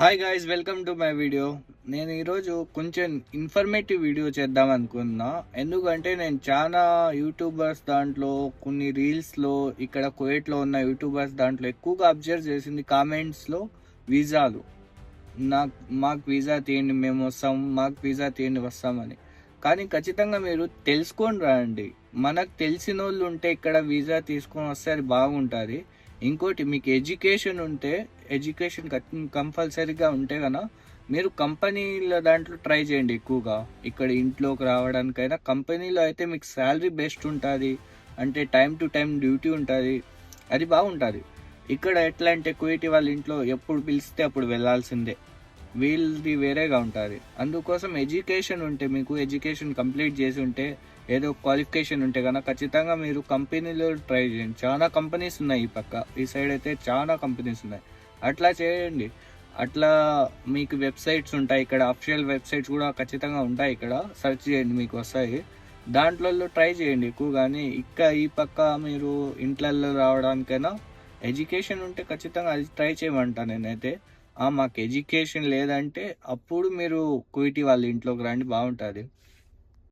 Hi guys, welcome to my video. నేను ఈరోజు కొంచెం ఇన్ఫర్మేటివ్ వీడియో చేద్దాం అనుకున్నా. ఎందుకంటే నేను చాలా యూట్యూబర్స్ దాంట్లో కొన్ని రీల్స్లో ఇక్కడ కువైట్లో ఉన్న యూట్యూబర్స్ దాంట్లో ఎక్కువగా అబ్జర్వ్ చేసింది కామెంట్స్లో వీసాలు. మాకు వీసా తీయండి, మేము వస్తాం, మాకు వీసా తీయండి వస్తామని. కానీ ఖచ్చితంగా మీరు తెలుసుకొని రండి. మనకు తెలిసిన వాళ్ళు ఉంటే ఇక్కడ వీసా తీసుకొని వస్తే అది బాగుంటుంది. ఇంకోటి, మీకు ఎడ్యుకేషన్ ఉంటే ఎడ్యుకేషన్ కంపల్సరీగా ఉంటే కనుక మీరు కంపెనీల దాంట్లో ట్రై చేయండి ఎక్కువగా. ఇక్కడ ఇంట్లోకి రావడానికైనా కంపెనీలో అయితే మీకు శాలరీ బెస్ట్ ఉంటుంది. అంటే టైం టు టైం డ్యూటీ ఉంటుంది, అది బాగుంటుంది. ఇక్కడ ఎట్లా అంటే కువైటీ వాళ్ళ ఇంట్లో ఎప్పుడు పిలిస్తే అప్పుడు వెళ్ళాల్సిందే, వీళ్ళది వేరేగా ఉంటుంది. అందుకోసం ఎడ్యుకేషన్ ఉంటే, మీకు ఎడ్యుకేషన్ కంప్లీట్ చేసి ఉంటే, ఏదో క్వాలిఫికేషన్ ఉంటే కనుక ఖచ్చితంగా మీరు కంపెనీలో ట్రై చేయండి. చాలా కంపెనీస్ ఉన్నాయి ఈ పక్క, ఈ సైడ్ అయితే చాలా కంపెనీస్ ఉన్నాయి. అట్లా చేయండి. అట్లా మీకు వెబ్సైట్స్ ఉంటాయి ఇక్కడ, అఫిషియల్ వెబ్సైట్స్ కూడా ఖచ్చితంగా ఉంటాయి. ఇక్కడ సెర్చ్ చేయండి, మీకు వస్తాయి. దాంట్లో ట్రై చేయండి ఎక్కువ. కానీ ఈ పక్క మీరు ఇంట్లల్లో రావడానికైనా ఎడ్యుకేషన్ ఉంటే ఖచ్చితంగా అది ట్రై చేయమంటా నేనైతే. మాకు ఎడ్యుకేషన్ లేదంటే అప్పుడు మీరు కువైటీ వాళ్ళ ఇంట్లోకి రండి, బాగుంటుంది.